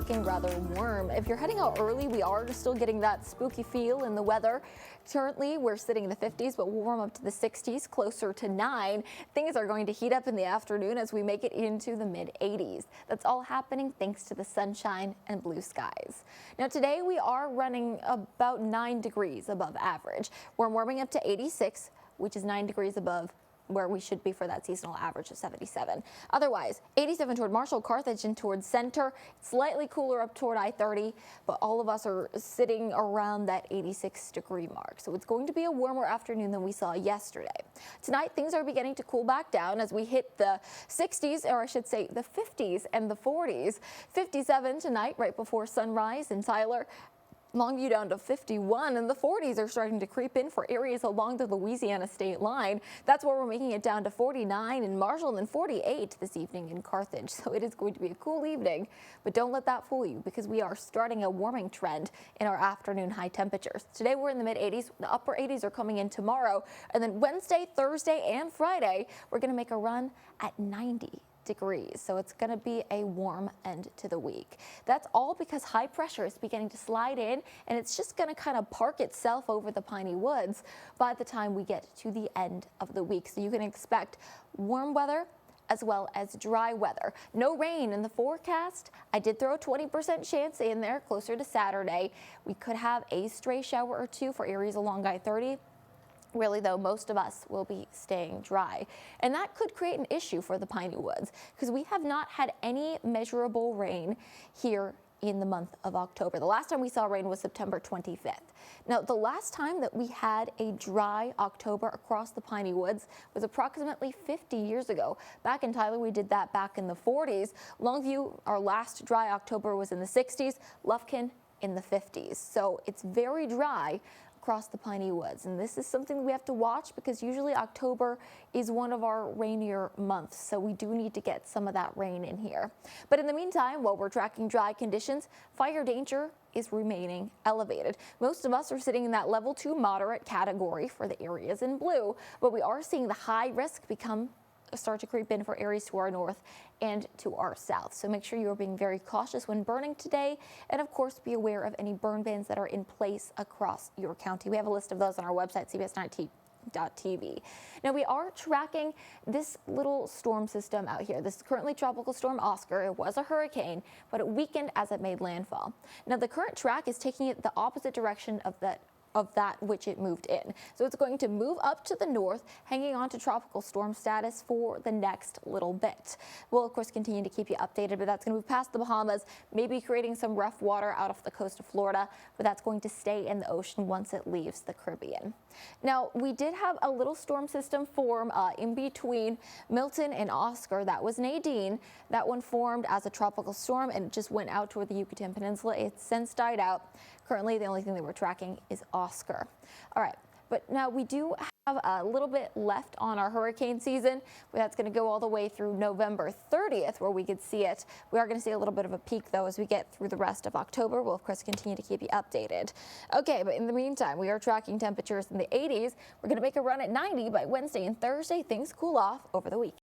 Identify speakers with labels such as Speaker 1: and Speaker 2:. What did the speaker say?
Speaker 1: looking rather warm. If you're heading out early, we are still getting that spooky feel in the weather. Currently, we're sitting in the 50s, but we'll warm up to the 60s, closer to 9. Things are going to heat up in the afternoon as we make it into the mid-80s. That's all happening thanks to the sunshine and blue skies. Now, today we are running about 9 degrees above average. We're warming up to 86, which is 9 degrees above where we should be for that seasonal average of 77. Otherwise, 87 toward Marshall, Carthage, and towards Center. Slightly cooler up toward I-30, but all of us are sitting around that 86-degree mark. So it's going to be a warmer afternoon than we saw yesterday. Tonight, things are beginning to cool back down as we hit the 60s, or I should say the 50s and the 40s. 57 tonight, right before sunrise in Tyler. Longview down to 51, and the 40s are starting to creep in for areas along the Louisiana state line. That's where we're making it down to 49 in Marshall and then 48 this evening in Carthage. So it is going to be a cool evening, but don't let that fool you because we are starting a warming trend in our afternoon high temperatures. Today we're in the mid-80s. The upper 80s are coming in tomorrow, and then Wednesday, Thursday, and Friday we're going to make a run at 90 degrees. So it's going to be a warm end to the week. That's all because high pressure is beginning to slide in, and it's just going to kind of park itself over the piney woods by the time we get to the end of the week. So you can expect warm weather as well as dry weather. No rain in the forecast. I did throw a 20% chance in there closer to Saturday. We could have a stray shower or two for areas along I-30. Really, though, most of us will be staying dry, and that could create an issue for the piney woods because we have not had any measurable rain here in the month of October. The last time we saw rain was September 25th. Now, the last time that we had a dry October across the piney woods was approximately 50 years ago. Back in Tyler, we did that back in the 40s. Longview, our last dry October was in the 60s. Lufkin in the 50s. So it's very dry across the piney woods, and this is something that we have to watch because usually October is one of our rainier months, so we do need to get some of that rain in here. But in the meantime, while we're tracking dry conditions, fire danger is remaining elevated. Most of us are sitting in that level 2 moderate category for the areas in blue, but we are seeing the high risk start to creep in for areas to our north and to our south. So make sure you are being very cautious when burning today, and of course be aware of any burn bans that are in place across your county. We have a list of those on our website, CBS19.TV. Now we are tracking this little storm system out here. This is currently Tropical Storm Oscar. It was a hurricane, but it weakened as it made landfall. Now the current track is taking it the opposite direction of that which it moved in. So it's going to move up to the north, hanging on to tropical storm status for the next little bit. We'll, of course, continue to keep you updated, but that's going to move past the Bahamas, maybe creating some rough water out off the coast of Florida, but that's going to stay in the ocean once it leaves the Caribbean. Now, we did have a little storm system form in between Milton and Oscar. That was Nadine. That one formed as a tropical storm and just went out toward the Yucatan Peninsula. It's since died out. Currently, the only thing that we're tracking is Oscar. All right, but now we do have a little bit left on our hurricane season. That's going to go all the way through November 30th, where we could see it. We are going to see a little bit of a peak, though, as we get through the rest of October. We'll, of course, continue to keep you updated. Okay, but in the meantime, we are tracking temperatures in the 80s. We're going to make a run at 90 by Wednesday and Thursday. Things cool off over the week.